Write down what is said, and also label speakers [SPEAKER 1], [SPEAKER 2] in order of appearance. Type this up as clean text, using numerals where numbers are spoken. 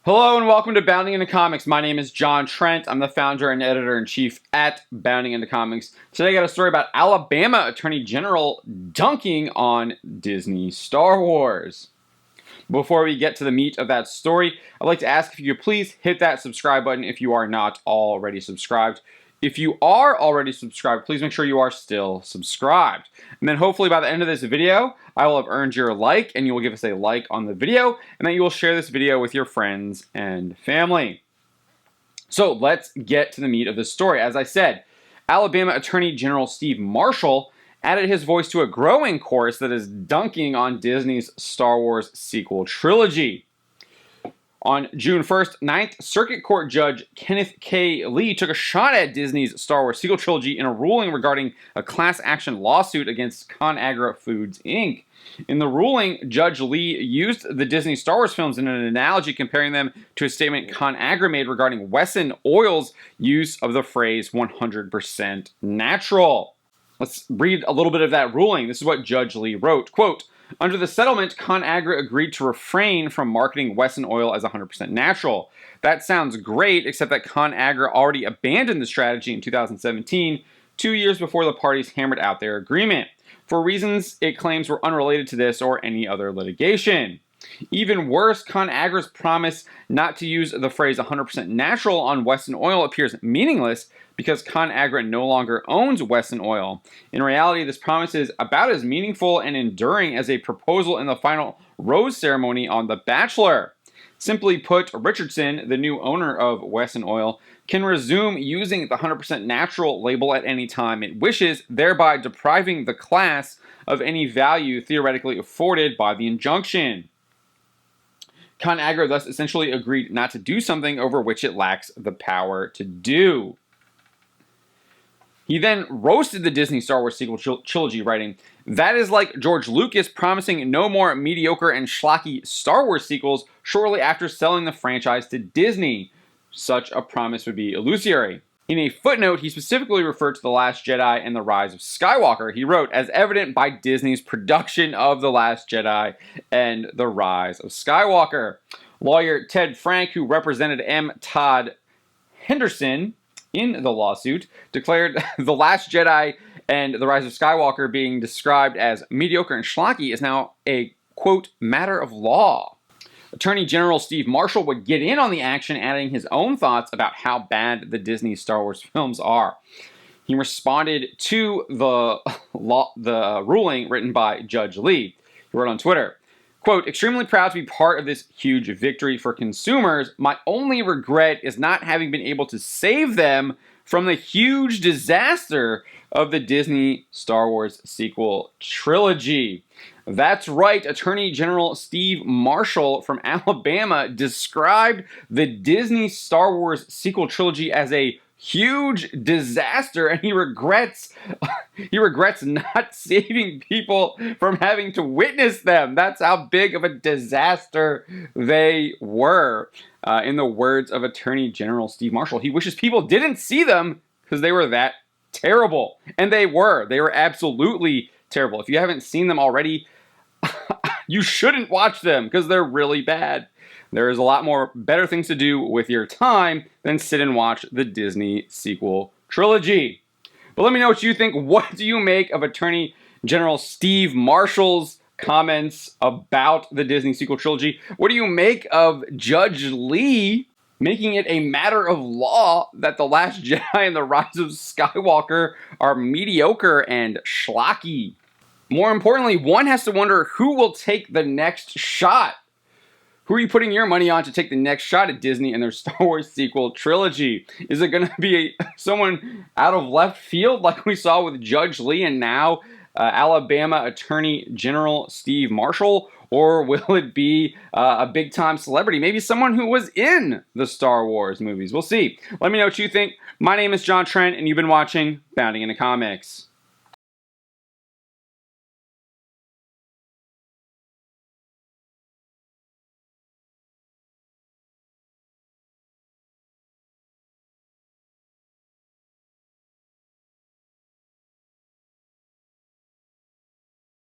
[SPEAKER 1] Hello and welcome to Bounding Into Comics. My name is John Trent. I'm the founder and editor-in-chief at Bounding Into Comics. Today I got a story about Alabama Attorney General dunking on Disney Star Wars. Before we get to the meat of that story, I'd like to ask if you could please hit that subscribe button if you are not already subscribed. If you are already subscribed, please make sure you are still subscribed. And then hopefully by the end of this video, I will have earned your like, and you will give us a like on the video, and then you will share this video with your friends and family. So let's get to the meat of this story. As I said, Alabama Attorney General Steve Marshall added his voice to a growing chorus that is dunking on Disney's Star Wars sequel trilogy. On June 1st, Ninth Circuit Court Judge Kenneth K. Lee took a shot at Disney's Star Wars sequel trilogy in a ruling regarding a class action lawsuit against ConAgra Foods, Inc. In the ruling, Judge Lee used the Disney Star Wars films in an analogy comparing them to a statement ConAgra made regarding Wesson Oil's use of the phrase 100% natural. Let's read a little bit of that ruling. This is what Judge Lee wrote. Quote, "Under the settlement, ConAgra agreed to refrain from marketing Wesson Oil as 100% natural. That sounds great, except that ConAgra already abandoned the strategy in 2017, 2 years before the parties hammered out their agreement, for reasons it claims were unrelated to this or any other litigation. Even worse, ConAgra's promise not to use the phrase 100% natural on Wesson Oil appears meaningless because ConAgra no longer owns Wesson Oil. In reality, this promise is about as meaningful and enduring as a proposal in the final rose ceremony on The Bachelor. Simply put, Richardson, the new owner of Wesson Oil, can resume using the 100% natural label at any time it wishes, thereby depriving the class of any value theoretically afforded by the injunction. ConAgra thus essentially agreed not to do something over which it lacks the power to do." He then roasted the Disney Star Wars sequel trilogy, writing, "That is like George Lucas promising no more mediocre and schlocky Star Wars sequels shortly after selling the franchise to Disney. Such a promise would be illusory." In a footnote, he specifically referred to The Last Jedi and The Rise of Skywalker. He wrote, "As evident by Disney's production of The Last Jedi and The Rise of Skywalker." Lawyer Ted Frank, who represented M. Todd Henderson in the lawsuit, declared The Last Jedi and The Rise of Skywalker being described as mediocre and schlocky is now a, quote, matter of law. Attorney General Steve Marshall would get in on the action, adding his own thoughts about how bad the Disney Star Wars films are. He responded to the ruling written by Judge Lee. He wrote on Twitter, quote, "Extremely proud to be part of this huge victory for consumers. My only regret is not having been able to save them from the huge disaster of the Disney Star Wars sequel trilogy." That's right, Attorney General Steve Marshall from Alabama described the Disney Star Wars sequel trilogy as a huge disaster, and he regrets not saving people from having to witness them. That's how big of a disaster they were. In the words of Attorney General Steve Marshall, he wishes people didn't see them because they were that terrible. And they were. They were absolutely terrible. If you haven't seen them already, you shouldn't watch them because they're really bad. There is a lot more better things to do with your time than sit and watch the Disney sequel trilogy. But let me know what you think. What do you make of Attorney General Steve Marshall's comments about the Disney sequel trilogy? What do you make of Judge Lee making it a matter of law that The Last Jedi and The Rise of Skywalker are mediocre and schlocky? More importantly, one has to wonder who will take the next shot. Who are you putting your money on to take the next shot at Disney and their Star Wars sequel trilogy? Is it going to be someone out of left field like we saw with Judge Lee and now Alabama Attorney General Steve Marshall? Or will it be a big-time celebrity? Maybe someone who was in the Star Wars movies. We'll see. Let me know what you think. My name is John Trent, and you've been watching Bounding Into Comics.